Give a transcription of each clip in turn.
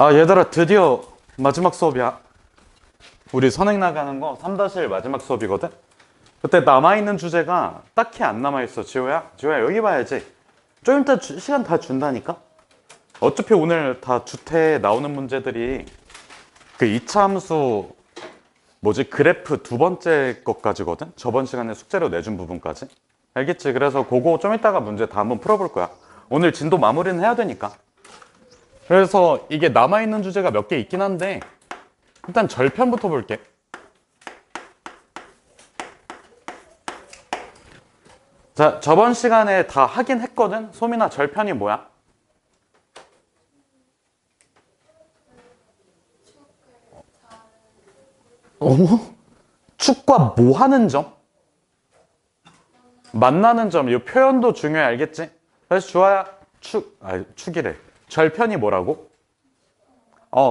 아, 얘들아, 드디어 마지막 수업이야. 우리 선행 나가는 거 3-1 마지막 수업이거든? 그때 남아있는 주제가 딱히 안 남아있어. 지호야? 지호야, 여기 봐야지. 좀 이따 시간 다 준다니까? 어차피 오늘 다 주태 나오는 문제들이 그 2차 함수 그래프 두 번째 것까지거든? 저번 시간에 숙제로 내준 부분까지. 알겠지? 그래서 그거 좀 이따가 문제 다 한번 풀어볼 거야. 오늘 진도 마무리는 해야 되니까. 그래서 이게 남아있는 주제가 몇 개 있긴 한데 일단 절편부터 볼게. 자, 저번 시간에 다 하긴 했거든? 소민아, 절편이 뭐야? 어? 축과 뭐 하는 점? 만나는 점. 이 표현도 중요해, 알겠지? 그래서 주아야, 축이래. 절편이 뭐라고?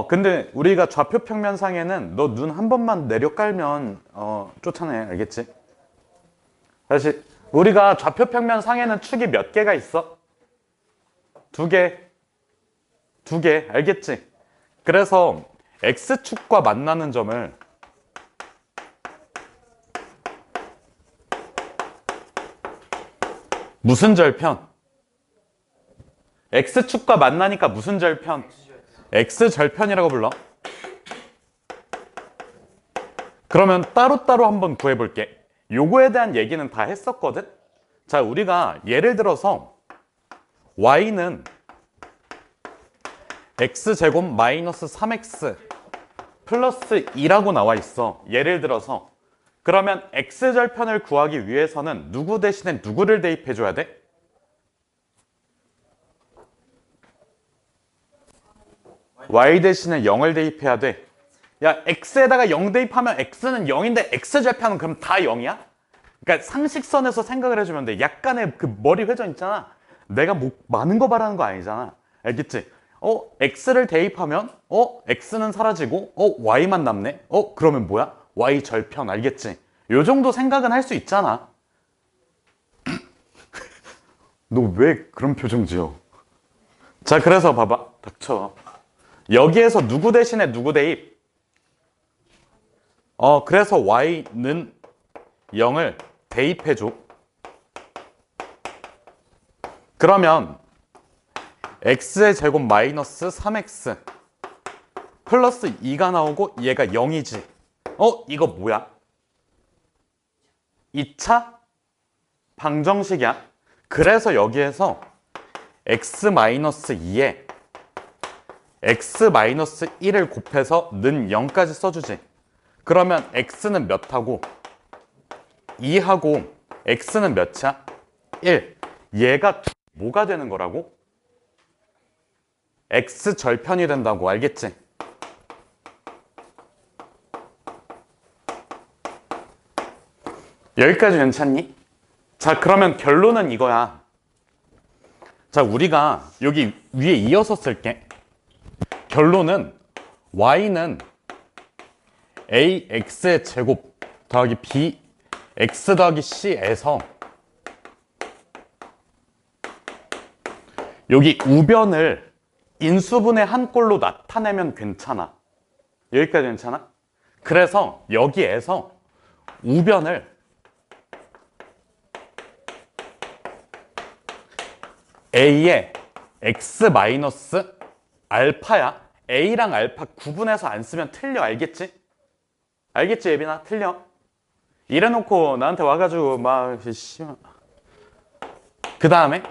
근데 우리가 좌표 평면상에는 너 눈 한 번만 내려 깔면 쫓아내, 알겠지? 다시, 우리가 좌표 평면상에는 축이 몇 개가 있어? 두 개, 알겠지? 그래서 X축과 만나는 점을 무슨 절편? X축과 만나니까 무슨 절편? X절편이라고 불러. 그러면 따로따로 한번 구해볼게. 요거에 대한 얘기는 다 했었거든? 자, 우리가 예를 들어서 Y는 X제곱 마이너스 3X 플러스 2라고 나와 있어. 예를 들어서. 그러면 X절편을 구하기 위해서는 누구 대신에 누구를 대입해줘야 돼? Y 대신에 0을 대입해야 돼. 야, X에다가 0 대입하면 X는 0인데 X절편은 그럼 다 0이야? 그러니까 상식선에서 생각을 해주면 돼. 약간의 그 머리 회전 있잖아. 내가 뭐 많은 거 바라는 거 아니잖아. 알겠지? X를 대입하면 X는 사라지고 Y만 남네? 그러면 뭐야? Y 절편. 알겠지? 요 정도 생각은 할 수 있잖아. 너 왜 그런 표정 지어? 자, 그래서 봐봐. 닥쳐. 여기에서 누구 대신에 누구 대입? 그래서 Y는 0을 대입해줘. 그러면 X의 제곱 마이너스 3X 플러스 2가 나오고 얘가 0이지. 이거 뭐야? 2차 방정식이야. 그래서 여기에서 X 마이너스 2에 X 마이너스 1을 곱해서 는 0까지 써주지. 그러면 X는 몇 하고 2하고 X는 몇이야? 1. 얘가 뭐가 되는 거라고? X절편이 된다고. 알겠지? 여기까지 괜찮니? 자, 그러면 결론은 이거야. 자, 우리가 여기 위에 이어서 쓸게. 결론은 Y는 AX의 제곱 더하기 B X 더하기 C에서 여기 우변을 인수분해 한 꼴로 나타내면 괜찮아. 여기까지 괜찮아? 그래서 여기에서 우변을 A의 X 마이너스 알파야. A랑 알파 구분해서 안 쓰면 틀려. 알겠지? 알겠지, 예빈아? 틀려. 이래놓고 나한테 와가지고 막 그 다음에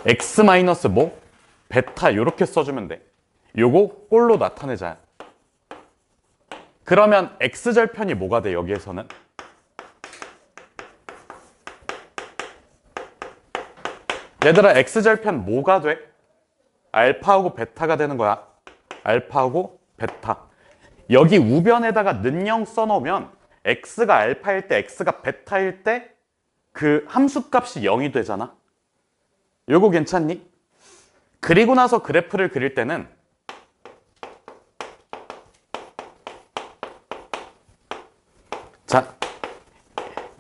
X 마이너스 베타 요렇게 써주면 돼. 요거 꼴로 나타내자. 그러면 X절편이 뭐가 돼? 여기에서는 얘들아, X절편 뭐가 돼? 알파하고 베타가 되는 거야. 알파하고 베타. 여기 우변에다가 는영 써놓으면 X가 알파일 때 X가 베타일 때 그 함수값이 0이 되잖아. 요거 괜찮니? 그리고 나서 그래프를 그릴 때는 자,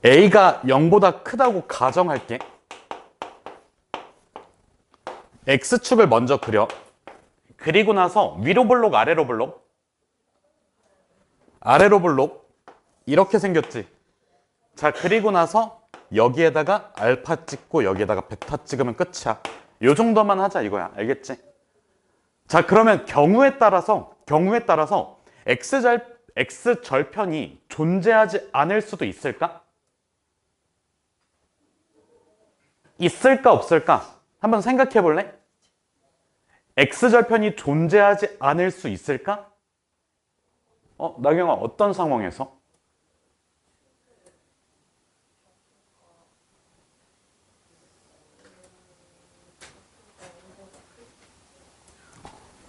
A가 0보다 크다고 가정할게. X축을 먼저 그려. 그리고 나서 위로 볼록 아래로 볼록 아래로 볼록 이렇게 생겼지. 자, 그리고 나서 여기에다가 알파 찍고 여기에다가 베타 찍으면 끝이야. 요 정도만 하자 이거야. 알겠지? 자, 그러면 경우에 따라서 X절편이 존재하지 않을 수도 있을까? 있을까 없을까? 한번 생각해 볼래? X절편이 존재하지 않을 수 있을까? 나경아, 어떤 상황에서?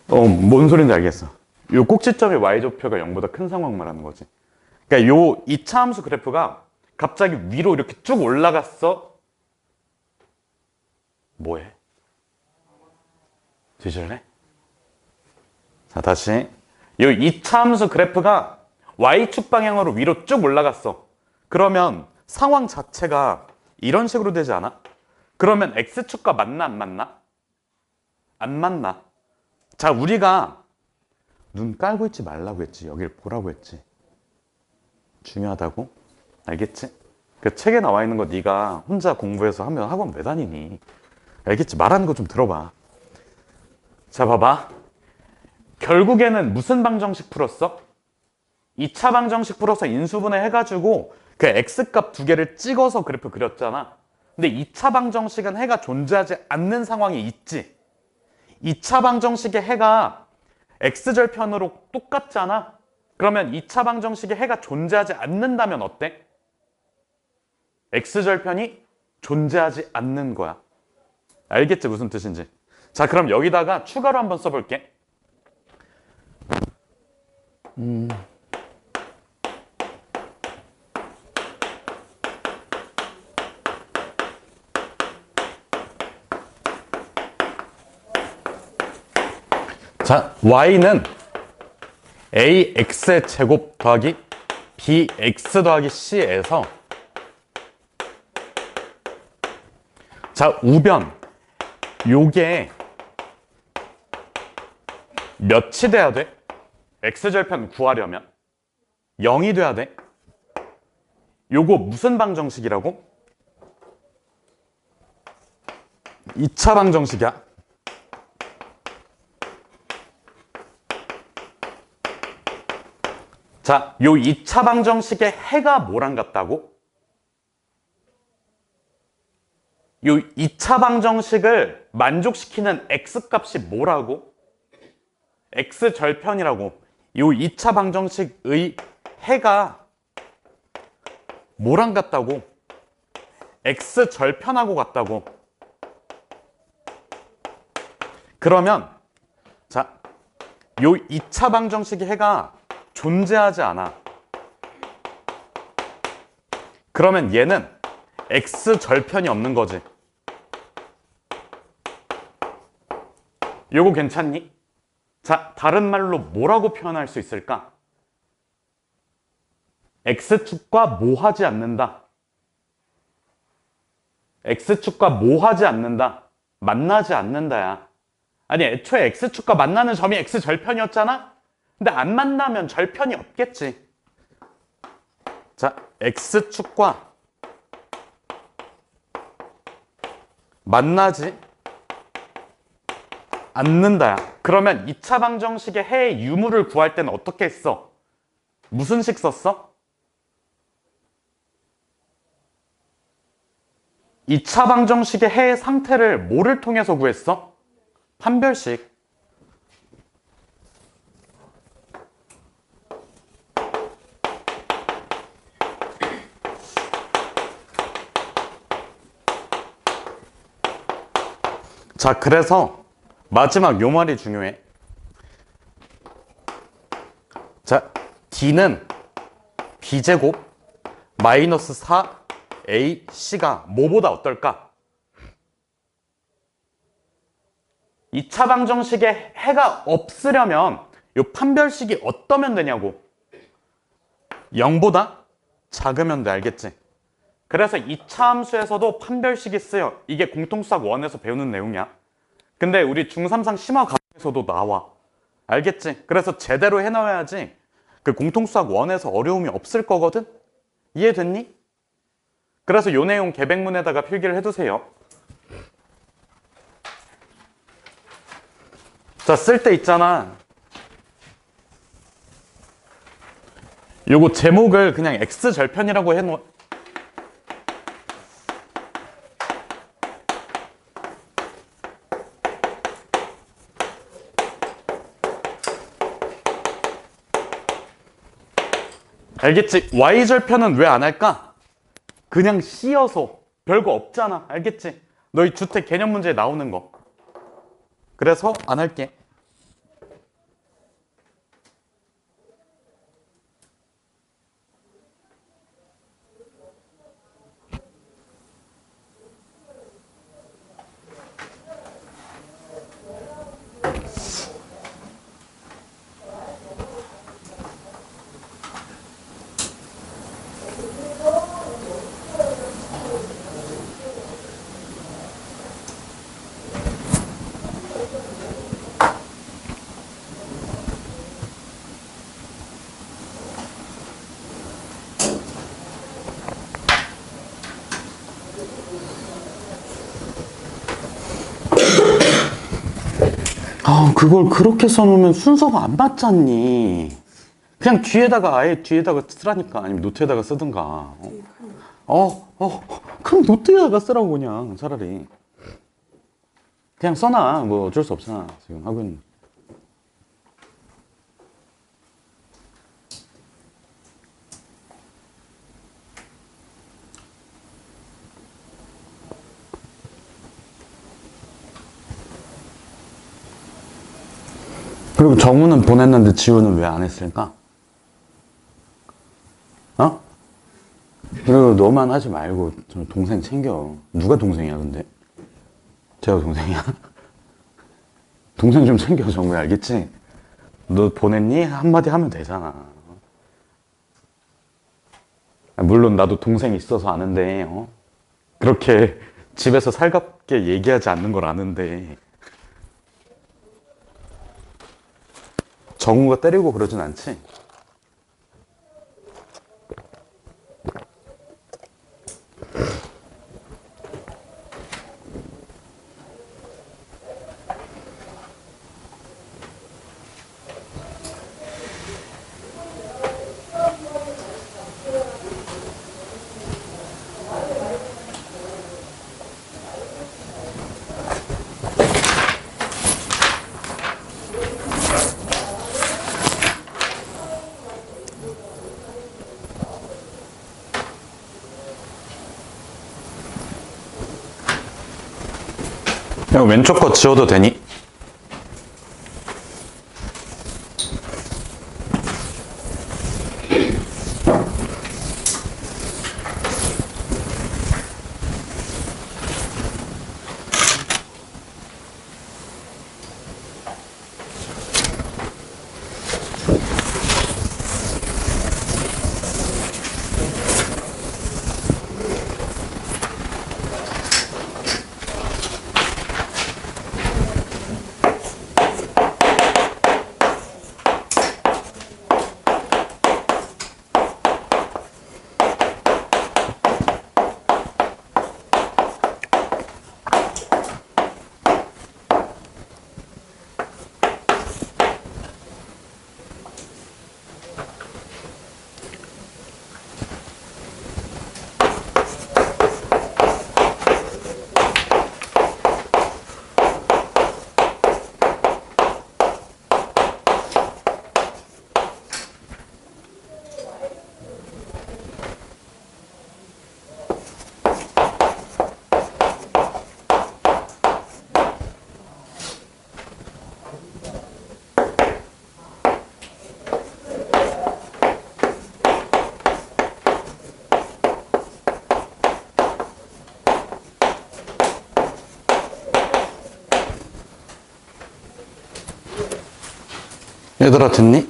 뭔 소린지 알겠어. 요 꼭지점의 y좌표가 0보다 큰 상황 말하는 거지. 그러니까 요 2차 함수 그래프가 갑자기 위로 이렇게 쭉 올라갔어. 뭐해? 뒤질래? 자, 다시. 요 2차 함수 그래프가 y축 방향으로 위로 쭉 올라갔어. 그러면 상황 자체가 이런 식으로 되지 않아? 그러면 x축과 맞나 안 맞나? 안 맞나? 자, 우리가 눈 깔고 있지 말라고 했지. 여길 보라고 했지. 중요하다고? 알겠지? 그 책에 나와 있는 거 네가 혼자 공부해서 하면 학원 왜 다니니? 알겠지? 말하는 거 좀 들어봐. 자, 봐봐. 결국에는 무슨 방정식 풀었어? 2차 방정식 풀어서 인수분해 해가지고 그 x값 두 개를 찍어서 그래프 그렸잖아. 근데 2차 방정식은 해가 존재하지 않는 상황이 있지. 2차 방정식의 해가 x절편으로 똑같잖아. 그러면 2차 방정식의 해가 존재하지 않는다면 어때? x절편이 존재하지 않는 거야. 알겠지? 무슨 뜻인지. 자, 그럼 여기다가 추가로 한번 써볼게. 자, y는 ax의 제곱 더하기 bx 더하기 c에서 자, 우변 요게 몇이 돼야 돼? x절편 구하려면 0이 돼야 돼. 요거 무슨 방정식이라고? 2차 방정식이야. 자, 요 2차 방정식의 해가 뭐랑 같다고? 요 2차 방정식을 만족시키는 x값이 뭐라고? x절편이라고. 요 2차 방정식의 해가 뭐랑 같다고? x절편하고 같다고. 그러면 자, 요 2차 방정식의 해가 존재하지 않아. 그러면 얘는 x절편이 없는 거지. 요거 괜찮니? 자, 다른 말로 뭐라고 표현할 수 있을까? x축과 뭐 하지 않는다. x축과 뭐 하지 않는다. 만나지 않는다야. 아니, 애초에 x축과 만나는 점이 x절편이었잖아? 근데 안 만나면 절편이 없겠지. 자, x축과 만나지 않는다야. 그러면 2차 방정식의 해의 유무를 구할 때는 어떻게 했어? 무슨 식 썼어? 2차 방정식의 해의 상태를 뭐를 통해서 구했어? 판별식. 자, 그래서 마지막 요 말이 중요해. 자, D는 B제곱 마이너스 4AC가 뭐보다 어떨까? 2차 방정식에 해가 없으려면 요 판별식이 어떠면 되냐고. 0보다 작으면 돼. 알겠지? 그래서 2차 함수에서도 판별식이 쓰여. 이게 공통수학 1에서 배우는 내용이야. 근데 우리 중3상 심화 과목에서 에서도 나와. 알겠지? 그래서 제대로 해놔야지 그 공통수학 원에서 어려움이 없을 거거든? 이해됐니? 그래서 요 내용 계백문에다가 필기를 해두세요. 자, 쓸 때 있잖아. 요거 제목을 그냥 X절편이라고 해놓. 알겠지? Y절편은 왜 안 할까? 그냥 C여서 별거 없잖아. 알겠지? 너희 주택 개념 문제에 나오는 거. 그래서 안 할게. 아, 그걸 그렇게 써놓으면 순서가 안 맞잖니. 그냥 뒤에다가 아예 뒤에다가 쓰라니까. 아니면 노트에다가 쓰든가. 그럼 노트에다가 쓰라고 그냥 차라리. 그냥 써놔. 뭐 어쩔 수 없잖아. 지금 하고 있는. 그리고 정우는 보냈는데 지우는 왜 안 했을까? 어? 그리고 너만 하지 말고 저 동생 챙겨. 누가 동생이야 근데? 제가 동생이야? 동생 좀 챙겨. 정우야, 알겠지? 너 보냈니? 한마디 하면 되잖아. 물론 나도 동생이 있어서 아는데 그렇게 집에서 살갑게 얘기하지 않는 걸 아는데 정우가 때리고 그러진 않지? 야, 왼쪽 거 지워도 되니? 얘들아, 듣니?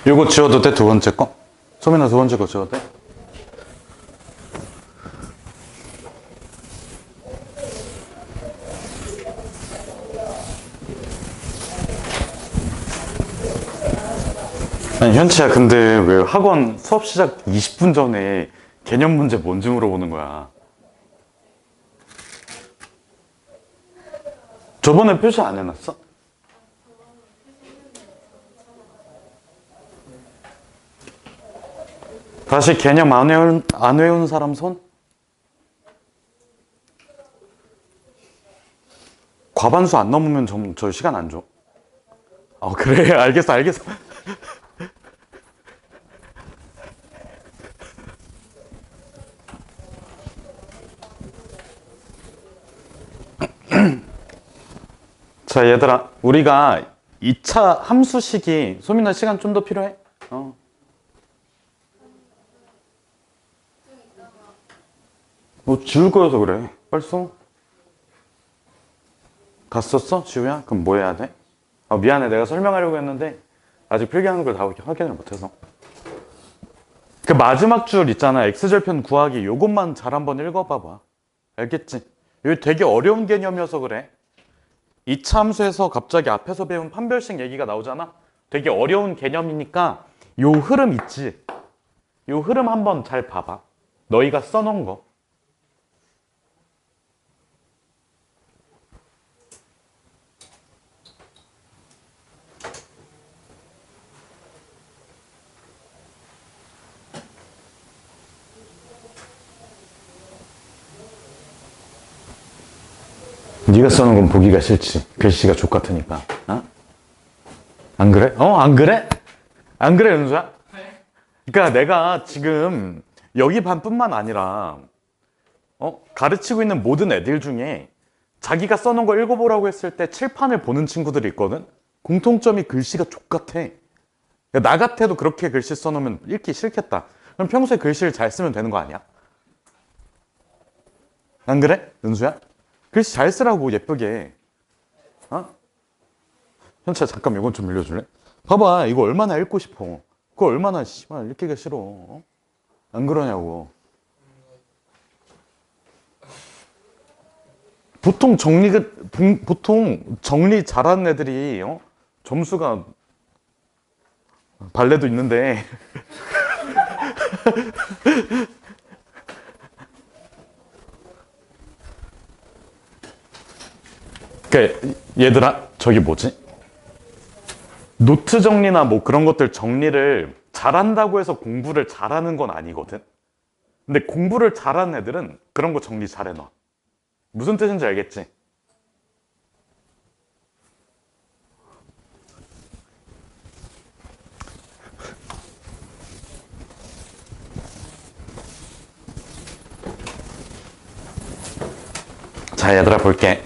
요거 지워도 돼? 두 번째 거? 소민아, 두 번째 거 지워도 돼? 아니 현치야, 근데 왜 학원 수업 시작 20분 전에 개념 문제 뭔지 물어보는 거야? 저번에 표시 안 해놨어? 다시 개념 안 외운 사람 손? 과반수 안 넘으면 저 시간 안 줘. 그래. 알겠어. 자, 얘들아. 우리가 2차 함수식이, 소민아 시간 좀 더 필요해? 지울 거여서 그래. 빨리 써. 다 썼어? 지우야? 그럼 뭐 해야 돼? 미안해. 내가 설명하려고 했는데 아직 필기하는 걸 다 확인을 못해서. 그 마지막 줄 있잖아. X절편 구하기. 요것만 잘 한번 읽어봐봐. 알겠지? 이거 되게 어려운 개념이어서 그래. 2차 함수에서 갑자기 앞에서 배운 판별식 얘기가 나오잖아. 되게 어려운 개념이니까 요 흐름 있지? 요 흐름 한번 잘 봐봐. 너희가 써놓은 거. 네가 써놓은 건 보기가 싫지. 글씨가 족같으니까. 안 그래? 안 그래? 안 그래, 은수야? 그러니까 내가 지금 여기 반뿐만 아니라 가르치고 있는 모든 애들 중에 자기가 써놓은 거 읽어보라고 했을 때 칠판을 보는 친구들이 있거든? 공통점이 글씨가 족같아. 나 같아도 그렇게 글씨 써놓으면 읽기 싫겠다. 그럼 평소에 글씨를 잘 쓰면 되는 거 아니야? 안 그래? 은수야? 글씨 잘 쓰라고, 예쁘게. 현차, 잠깐 이건 좀 빌려줄래? 봐봐, 이거 얼마나 읽고 싶어. 그거 얼마나 읽기가 싫어. 안 그러냐고. 보통 정리 잘하는 애들이 점수가 발레도 있는데 그러니까 얘들아, 저기 뭐지? 노트 정리나 뭐 그런 것들 정리를 잘한다고 해서 공부를 잘하는 건 아니거든. 근데 공부를 잘하는 애들은 그런 거 정리 잘 해놔. 무슨 뜻인지 알겠지? 자, 얘들아, 볼게.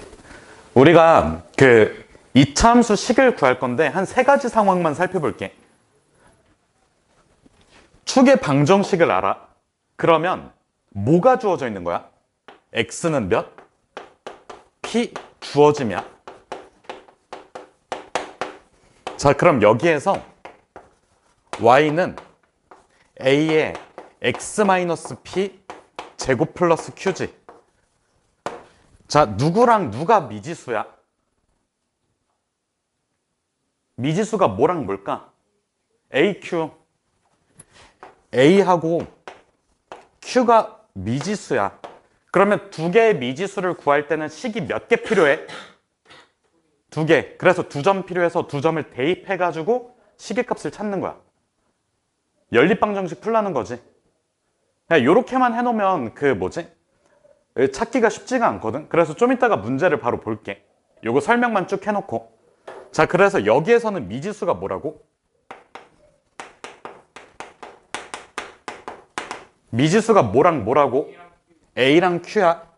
우리가 그 2차 함수 식을 구할 건데 한 3가지 상황만 살펴볼게. 축의 방정식을 알아. 그러면 뭐가 주어져 있는 거야? x는 몇? p 주어지면. 자, 그럼 여기에서 y는 a의 x-p 제곱 플러스 q지. 자, 누구랑 누가 미지수야? 미지수가 뭐랑 뭘까? AQ. A하고 Q가 미지수야. 그러면 두 개의 미지수를 구할 때는 식이 몇 개 필요해? 2개. 그래서 2점 필요해서 2점을 대입해가지고 식의 값을 찾는 거야. 연립방정식 풀라는 거지. 그냥 요렇게만 해놓으면 그 뭐지? 찾기가 쉽지가 않거든. 그래서 좀 이따가 문제를 바로 볼게. 요거 설명만 쭉 해놓고. 자, 그래서 여기에서는 미지수가 뭐라고? 미지수가 뭐랑 뭐라고? A랑 Q야.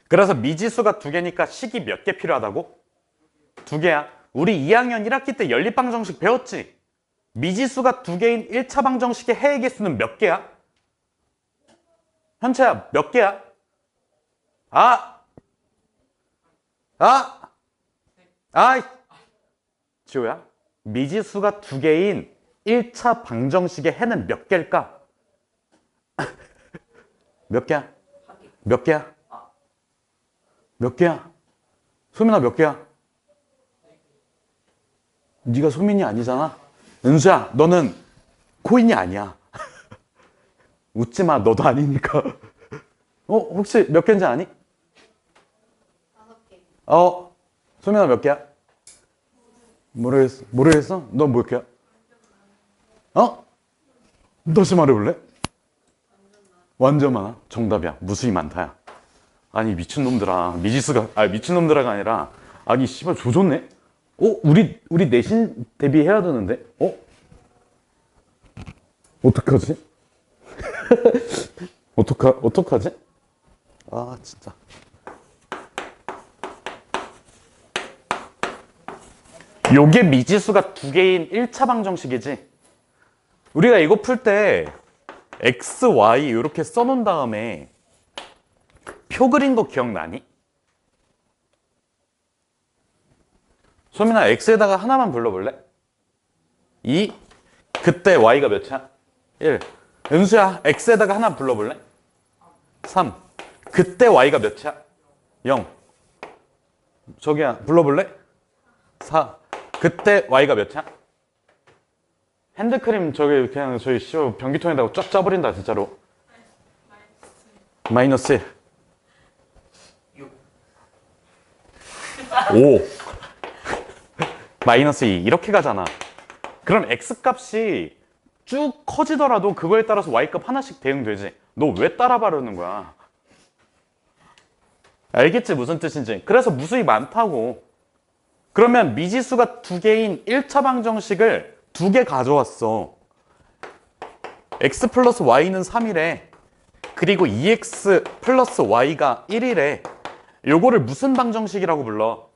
그래서 미지수가 2개니까 식이 몇 개 필요하다고? 2개야. 우리 2학년 1학기 때 연립방정식 배웠지? 미지수가 2개인 1차 방정식의 해의 개수는 몇 개야? 현채야, 몇 개야? 지호야, 미지수가 2개인 1차 방정식의 해는 몇 개일까? 몇 개야? 몇 개야? 몇 개야? 소민아, 몇 개야? 네가 소민이 아니잖아? 은수야, 너는 코인이 아니야. 웃지 마, 너도 아니니까. 혹시 몇 개인지 아니? 5개. 소민아 몇 개야? 모르겠어. 모르겠어? 너 몇 개야? 다시 말해볼래? 완전 많아. 정답이야. 무수히 많다야. 아니 미친놈들아. 미친놈들아가 아니라 아니 씨발 조졌네. 우리 내신 대비해야 되는데. 어떡하지? 어떡하지? 아 진짜. 요게 미지수가 두 개인 1차 방정식이지. 우리가 이거 풀 때 x, y 이렇게 써놓은 다음에 표 그린 거 기억나니? 소민아 x에다가 하나만 불러볼래? 2. 그때 y가 몇이야? 1. 은수야 x에다가 하나 불러볼래? 3. 그때 y가 몇이야? 0. 저기야 불러볼래? 4. 그때 y가 몇이야? 핸드크림 저기 그냥 저희 변기통에다가 쫙 짜버린다 진짜로. 마이너스 1. 5. 마이너스 2 이렇게 가잖아. 그럼 x값이 쭉 커지더라도 그거에 따라서 y값 하나씩 대응되지. 너 왜 따라 바르는 거야? 알겠지 무슨 뜻인지. 그래서 무수히 많다고. 그러면 미지수가 두 개인 1차 방정식을 두 개 가져왔어. x 플러스 y는 3이래. 그리고 2x 플러스 y가 1이래. 요거를 무슨 방정식이라고 불러?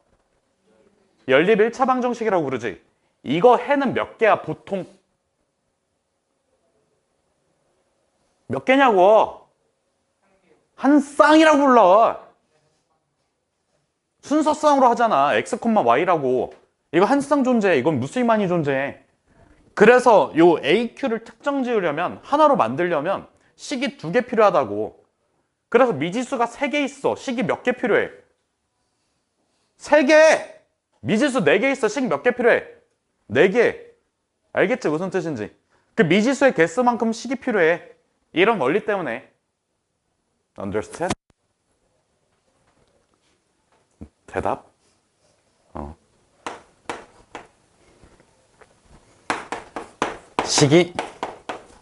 연립 1차 방정식이라고 부르지. 이거 해는 몇 개야 보통? 몇 개냐고? 한 쌍이라고 불러. 순서쌍으로 하잖아. x, y라고. 이거 한 쌍 존재해. 이건 무수히 많이 존재해. 그래서 요 AQ를 특정 지으려면 하나로 만들려면 식이 두 개 필요하다고. 그래서 미지수가 3개 있어. 식이 몇 개 필요해? 3개! 미지수 4개 있어. 식 몇 개 필요해? 4개. 알겠지? 무슨 뜻인지. 그 미지수의 개수만큼 식이 필요해. 이런 원리 때문에. Understand? 대답? 식이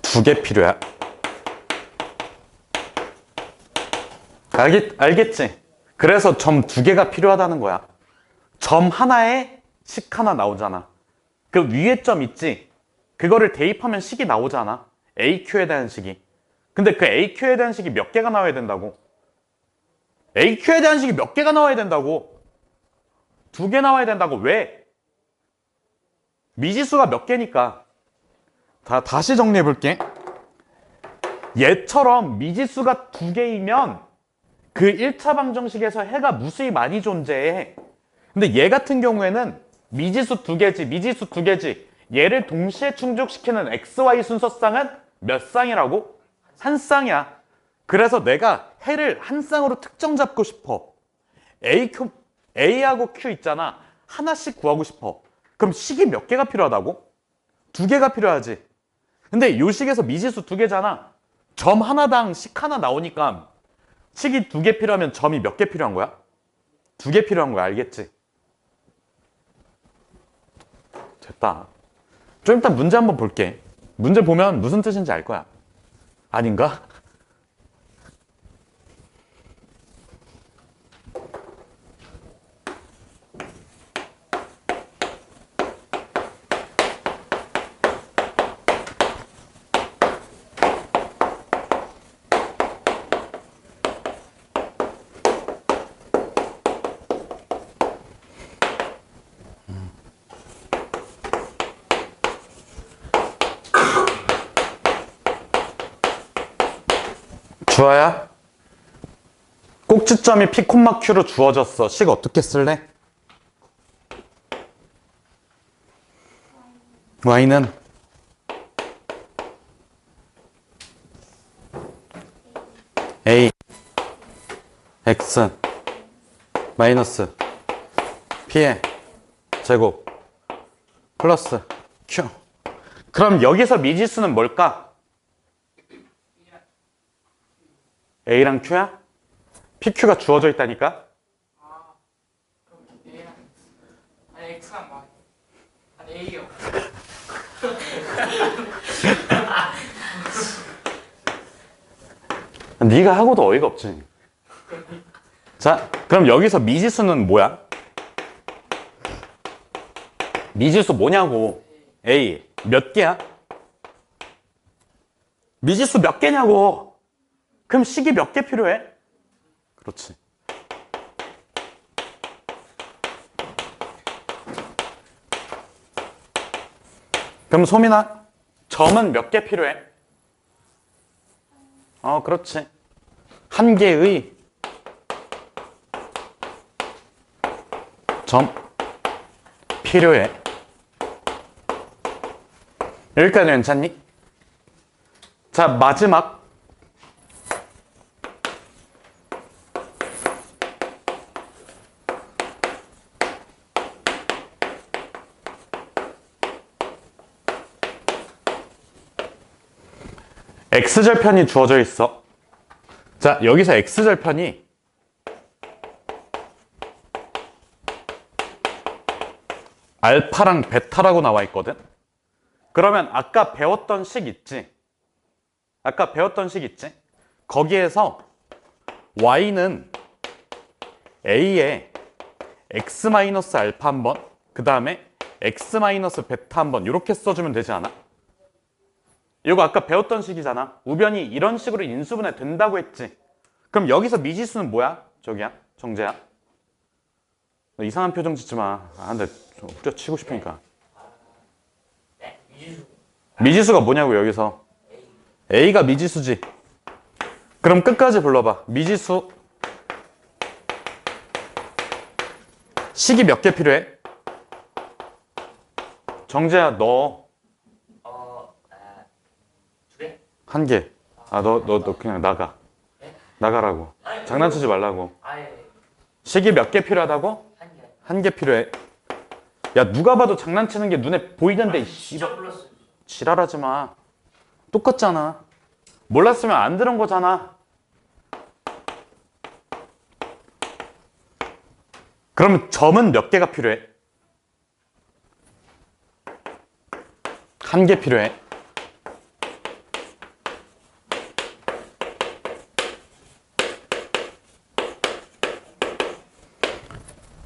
두 개 필요해. 알겠지? 그래서 점 두 개가 필요하다는 거야. 점 하나에 식 하나 나오잖아. 그 위에 점 있지? 그거를 대입하면 식이 나오잖아. AQ에 대한 식이. 근데 그 AQ에 대한 식이 몇 개가 나와야 된다고? AQ에 대한 식이 몇 개가 나와야 된다고? 2개 나와야 된다고. 왜? 미지수가 몇 개니까. 다시 정리해 볼게. 얘처럼 미지수가 2개이면 그 1차 방정식에서 해가 무수히 많이 존재해. 근데 얘 같은 경우에는 미지수 2개지, 미지수 2개지. 얘를 동시에 충족시키는 XY 순서쌍은 몇 쌍이라고? 한 쌍이야. 그래서 내가 해를 한 쌍으로 특정 잡고 싶어. A하고 Q 있잖아. 하나씩 구하고 싶어. 그럼 식이 몇 개가 필요하다고? 2개가 필요하지. 근데 요 식에서 미지수 2개잖아. 점 하나당 식 하나 나오니까 식이 2개 필요하면 점이 몇 개 필요한 거야? 2개 필요한 거야. 알겠지? 됐다. 좀 이따 문제 한번 볼게. 문제 보면 무슨 뜻인지 알 거야. 아닌가? 주아야? 꼭지점이 P, Q로 주어졌어. 식 어떻게 쓸래? Y는 A X 마이너스 P의 제곱 플러스 Q 그럼 여기서 미지수는 뭘까? A랑 Q야? PQ가 주어져 있다니까? 아, 그럼 A랑 X. 아니, X랑 Y. 아니, A요. 네가 하고도 어이가 없지. 자, 그럼 여기서 미지수는 뭐야? 미지수 뭐냐고. A 몇 개야? 미지수 몇 개냐고. 그럼 식이 몇 개 필요해? 그렇지. 그럼 소민아, 점은 몇 개 필요해? 그렇지. 한 개의 점 필요해. 여기까지 괜찮니? 자, 마지막. X절편이 주어져 있어. 자, 여기서 X절편이 알파랑 베타라고 나와 있거든. 그러면 아까 배웠던 식 있지? 아까 배웠던 식 있지? 거기에서 Y는 A에 X-알파 한 번, 그 다음에 X-베타 한 번 이렇게 써주면 되지 않아? 이거 아까 배웠던 식이잖아. 우변이 이런 식으로 인수분해 된다고 했지. 그럼 여기서 미지수는 뭐야? 저기야? 정재야? 너 이상한 표정 짓지 마. 근데 좀 후려치고 싶으니까. 네, 미지수. 미지수가 뭐냐고 여기서. A가 미지수지. 그럼 끝까지 불러봐. 미지수. 식이 몇 개 필요해? 정재야, 너. 두 개? 한 개. 너 그냥 나가. 네? 나가라고. 아니, 장난치지 말라고. 아예 식이 몇 개 필요하다고? 한 개. 한 개 필요해. 야, 누가 봐도 장난치는 게 눈에 보이던데, 이 진짜 씨발. 불렀어. 지랄하지 마. 똑같잖아. 몰랐으면 안 들은 거잖아. 그럼 점은 몇 개가 필요해? 한 개 필요해.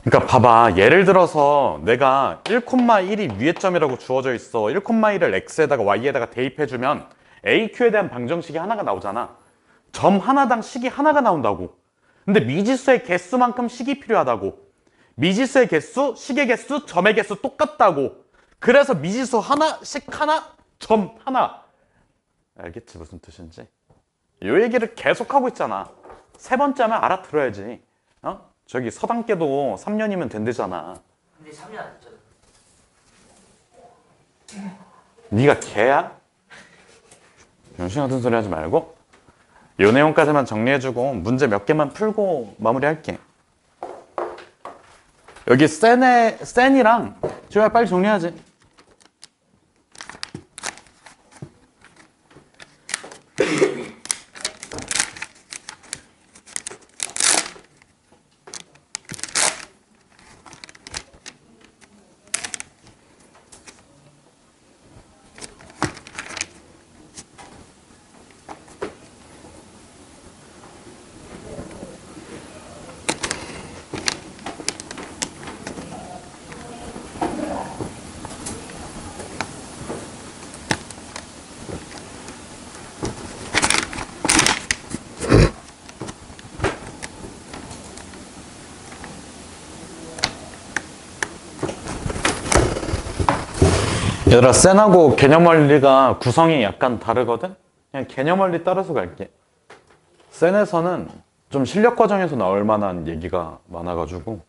그러니까 봐봐. 예를 들어서 내가 1,1이 위의 점이라고 주어져 있어. 1,1을 x에다가 y에다가 대입해주면 AQ에 대한 방정식이 하나가 나오잖아. 점 하나당 식이 하나가 나온다고. 근데 미지수의 개수만큼 식이 필요하다고. 미지수의 개수, 식의 개수, 점의 개수 똑같다고. 그래서 미지수 하나, 식 하나, 점 하나. 알겠지 무슨 뜻인지? 이 얘기를 계속하고 있잖아. 세 번째 하면 알아들어야지. 저기 서당계도 3년이면 된대잖아. 근데 3년 안 됐죠. 네가 개야? 병신 같은 소리 하지 말고 이 내용까지만 정리해주고 문제 몇 개만 풀고 마무리할게. 여기 센이랑 지호야 빨리 정리하지. 얘들아, 센하고 개념원리가 구성이 약간 다르거든? 그냥 개념원리 따라서 갈게. 센에서는 좀 실력 과정에서 나올 만한 얘기가 많아가지고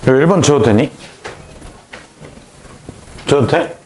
이거 1번 지워도 되니? 지워도 돼?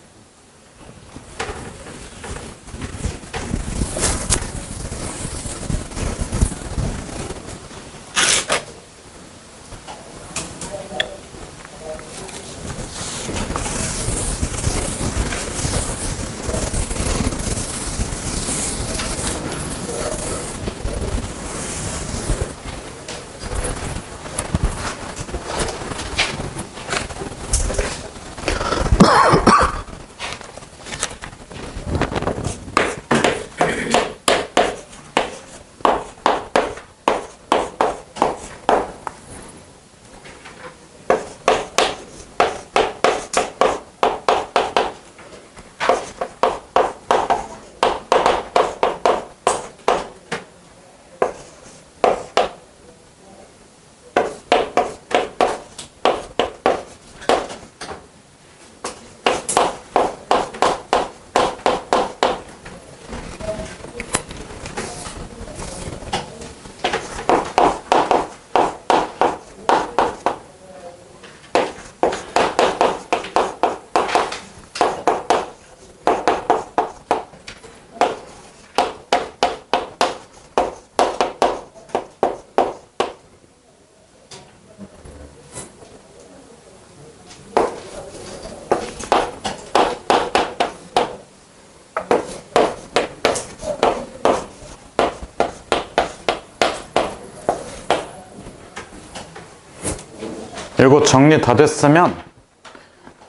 이거 정리 다 됐으면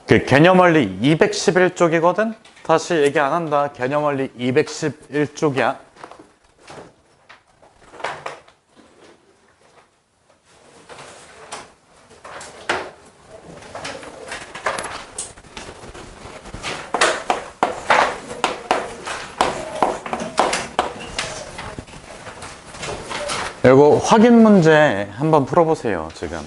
그 개념원리 211쪽이거든? 다시 얘기 안 한다. 개념원리 211쪽이야. 이거 확인 문제 한번 풀어보세요, 지금.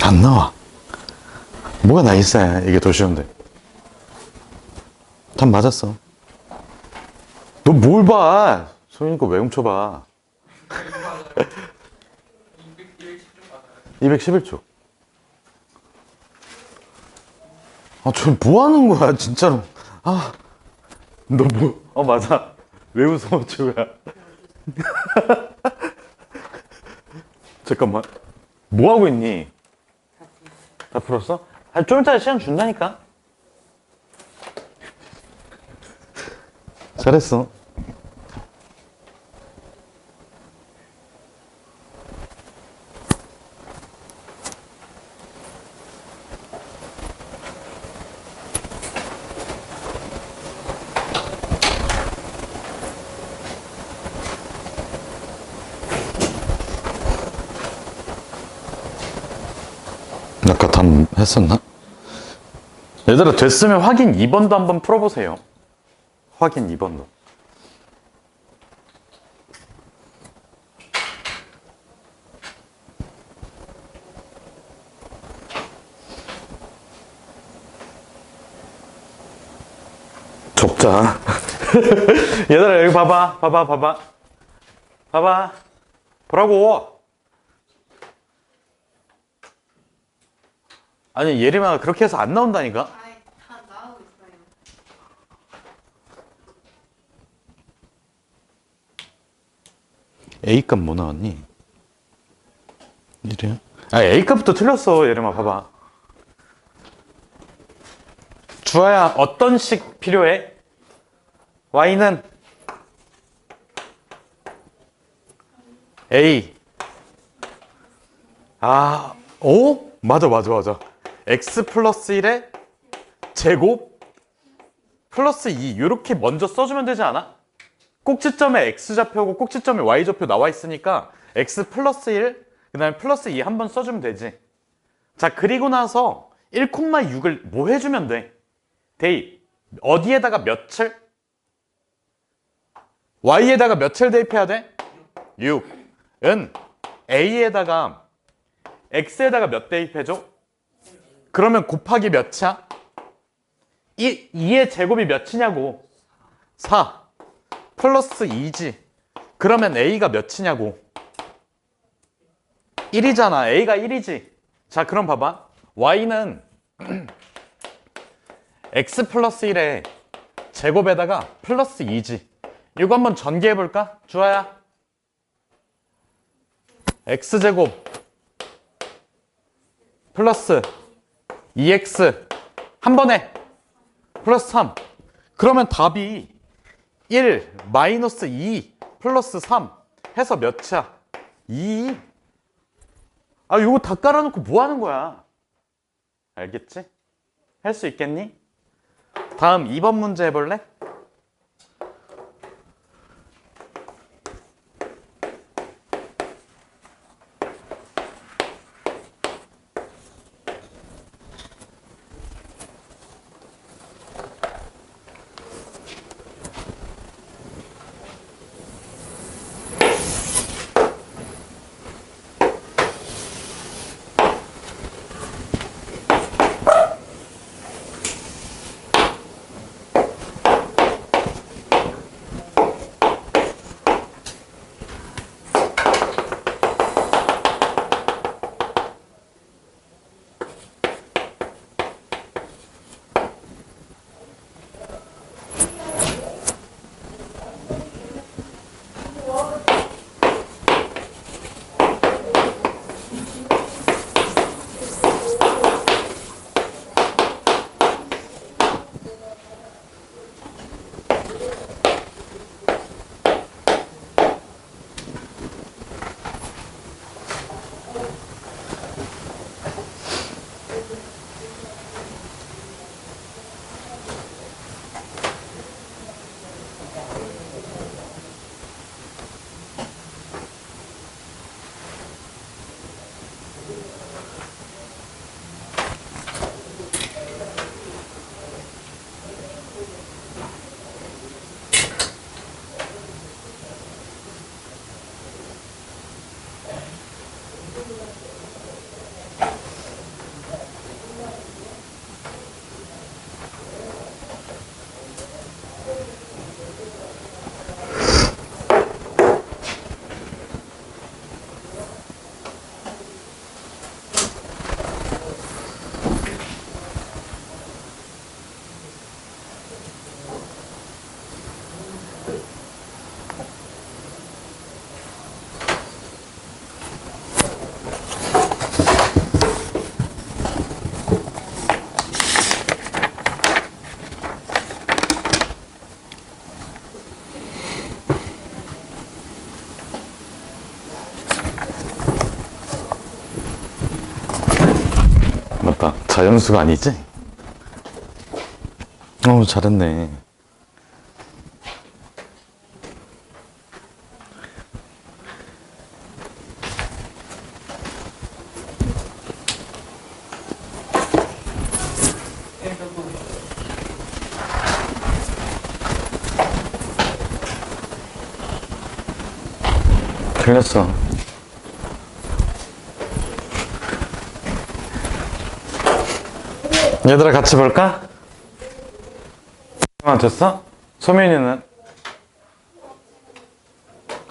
안 나와. 뭐가 나 있어야 이게 더 쉬운데. 답 맞았어. 너 뭘 봐? 소윤이 거 왜 훔쳐봐? 211조. 아, 저 뭐 하는 거야, 진짜로. 아, 너 뭐, 맞아. 왜 웃어, 지우야? 잠깐만. 뭐 하고 있니? 다 풀었어? 아, 좀 이따 시간 준다니까? 잘했어. 아까 답 했었나? 얘들아, 됐으면 확인 2번도 한번 풀어보세요. 확인 2번도. 적자. 얘들아, 여기 봐봐. 봐봐. 봐봐. 보라고. 아니 예림아 그렇게 해서 안 나온다니까. 아이, 다 나오고 있어요. A값 뭐 나왔니? 이래요? 아 A값부터 틀렸어 예림아 봐봐. 주아야 어떤 식 필요해? Y는 A. 아, 오? 맞아. X 플러스 1의 제곱 플러스 2 이렇게 먼저 써주면 되지 않아? 꼭지점에 X좌표고 꼭지점에 Y좌표 나와 있으니까 X 플러스 1, 그 다음에 플러스 2 한번 써주면 되지. 자, 그리고 나서 1,6을 뭐 해주면 돼? 대입. 어디에다가 몇을? Y에다가 몇을 대입해야 돼? 6은 A에다가 X에다가 몇 대입해줘? 그러면 곱하기 몇이야? 2의 제곱이 몇이냐고? 4 플러스 2지. 그러면 A가 몇이냐고? 1이잖아. A가 1이지. 자, 그럼 봐봐. Y는 X 플러스 1에 제곱에다가 플러스 2지. 이거 한번 전개해볼까? 주아야. X제곱 플러스 2X 한 번에 플러스 3. 그러면 답이 1 마이너스 2 플러스 3 해서 몇이야? 2. 아, 이거 다 깔아놓고 뭐 하는 거야? 알겠지? 할 수 있겠니? 다음 2번 문제 해볼래? 맞다. 자연수가 아니지? 잘했네. 틀렸어. 얘들아 같이 볼까? 됐어? 소민이는?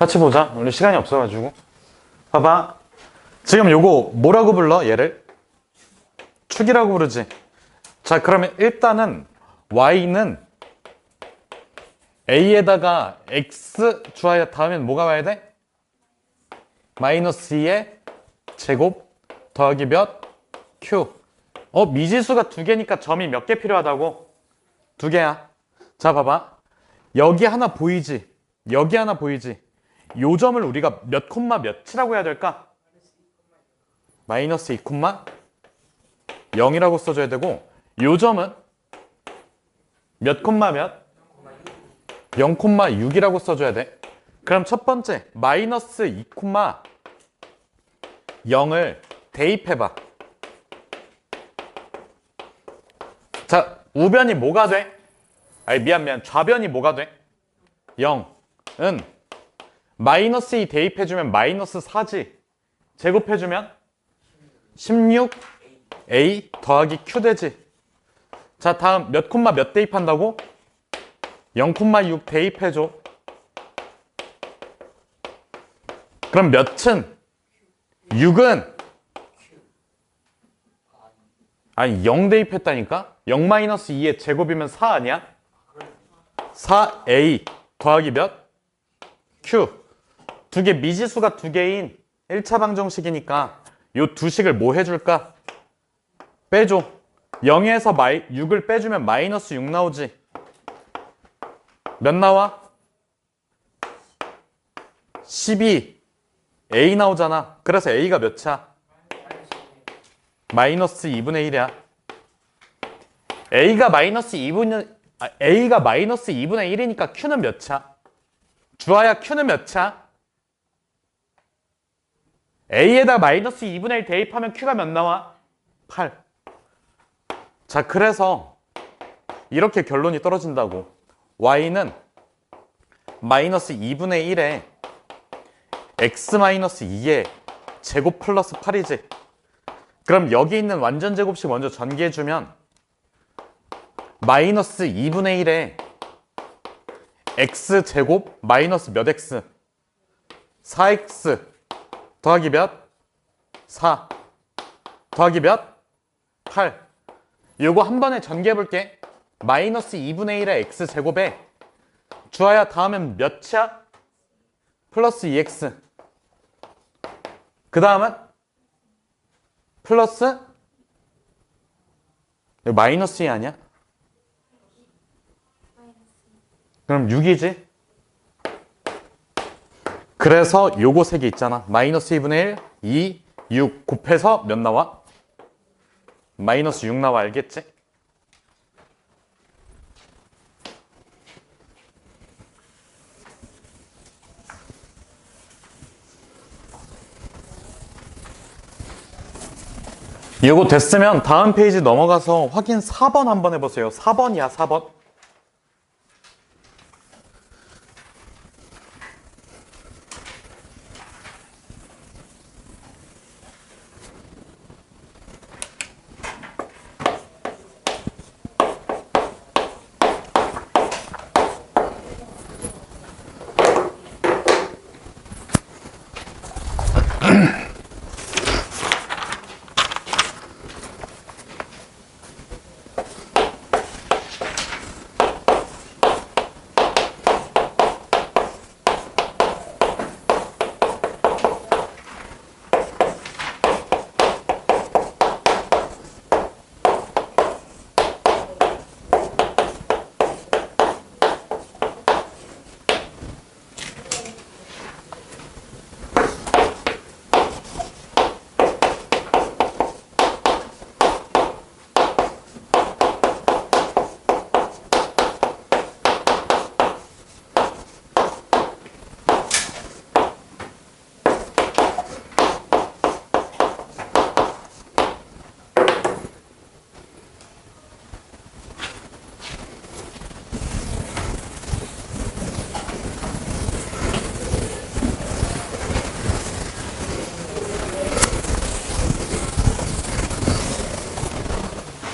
같이 보자. 우리 시간이 없어가지고. 봐봐. 지금 요거 뭐라고 불러? 얘를? 축이라고 부르지. 자, 그러면 일단은 y는 a에다가 x 주하여 다음엔 뭐가 와야 돼? 마이너스 2의 제곱 더하기 몇? q. 미지수가 두 개니까 점이 몇 개 필요하다고? 두 개야. 자, 봐봐. 여기 하나 보이지? 여기 하나 보이지? 요 점을 우리가 몇 콤마 몇이라고 해야 될까? 마이너스 2 콤마 0이라고 써줘야 되고, 요 점은 몇 콤마 몇? 0 콤마 6이라고 써줘야 돼. 그럼 첫 번째 마이너스 2 콤마 0을 대입해봐. 자, 우변이 뭐가 돼? 아니, 미안. 좌변이 뭐가 돼? 0은 마이너스 2 대입해주면 마이너스 4지. 제곱해주면 16a 더하기 q 되지. 자, 다음 몇 콤마 몇 대입한다고? 0 콤마 6 대입해줘. 그럼 몇은? 6은? 아니, 0 대입했다니까? 0 마이너스 2의 제곱이면 4 아니야? 4a 더하기 몇? q. 두 개 미지수가 두 개인 1차 방정식이니까 요 두 식을 뭐 해줄까? 빼줘. 0에서 6을 빼주면 마이너스 6 나오지. 몇 나와? 12. a 나오잖아. 그래서 a가 몇이야? 마이너스 2분의 1이야. a가 마이너스 2분의 1이니까 q는 몇이야? 주하야 q는 몇이야? a에다 마이너스 2분의 1 대입하면 q가 몇 나와? 8. 자, 그래서 이렇게 결론이 떨어진다고. y는 마이너스 2분의 1에 x 마이너스 2의 제곱 플러스 8이지. 그럼 여기 있는 완전 제곱식 먼저 전개해주면 마이너스 2분의 1에 x 제곱 마이너스 몇 x? 4x 더하기 몇? 4 더하기 몇? 8. 요거 한 번에 전개해볼게. 마이너스 2분의 1의 x 제곱에 주하야 다음엔 몇이야? 플러스 2x. 그 다음은 플러스 마이너스 2 아니야? 그럼 6이지? 그래서 요거 세 개 있잖아. 마이너스 2분의 1, 2, 6 곱해서 몇 나와? 마이너스 6 나와. 알겠지? 이거 됐으면 다음 페이지 넘어가서 확인 4번 한번 해보세요. 4번이야, 4번.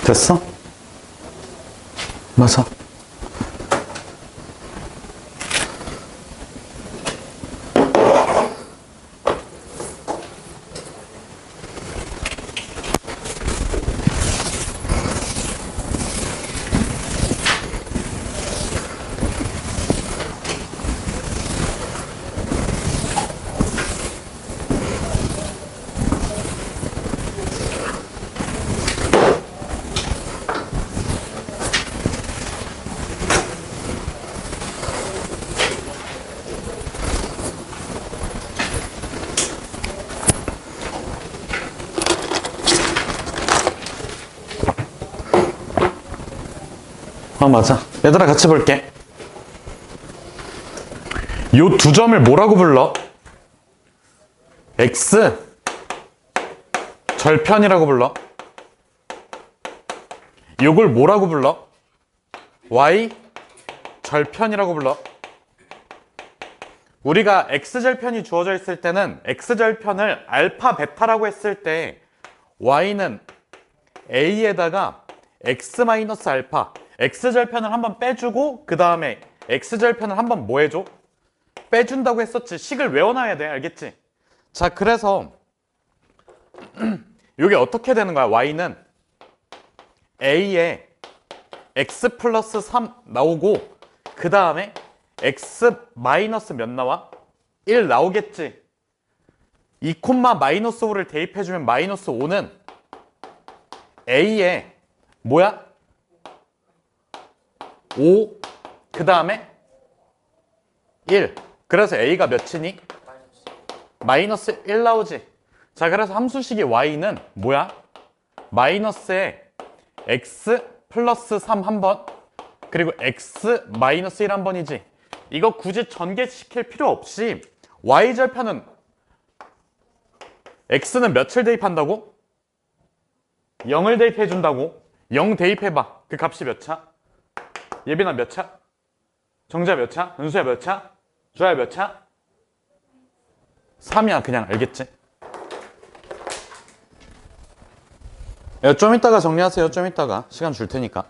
됐어? 맞아. 맞아. 얘들아 같이 볼게. 요 두 점을 뭐라고 불러? x 절편이라고 불러. 요걸 뭐라고 불러? y 절편이라고 불러. 우리가 x절편이 주어져 있을 때는 x절편을 알파 베타라고 했을 때 y는 a에다가 x 마이너스 알파, x절편을 한번 빼주고 그 다음에 x절편을 한번 뭐 해줘? 빼준다고 했었지. 식을 외워놔야 돼. 알겠지? 자, 그래서 이게 어떻게 되는 거야? y는 a에 x 플러스 3 나오고 그 다음에 x 마이너스 몇 나와? 1 나오겠지. 2 마이너스 5를 대입해주면 마이너스 5는 a에 뭐야? 5 그 다음에 1. 그래서 a가 몇이니? 마이너스 1 나오지. 자, 그래서 함수식이 y는 뭐야? 마이너스에 x 플러스 3 한 번, 그리고 x 마이너스 1 한 번이지. 이거 굳이 전개시킬 필요 없이 y절편은 x는 몇을 대입한다고? 0을 대입해 준다고. 0 대입해봐. 그 값이 몇 차? 예빈아 몇 차? 정자 몇 차? 은수야 몇 차? 주아야 몇 차? 3이야. 그냥. 알겠지? 야, 좀 이따가 정리하세요. 좀 이따가 시간 줄 테니까.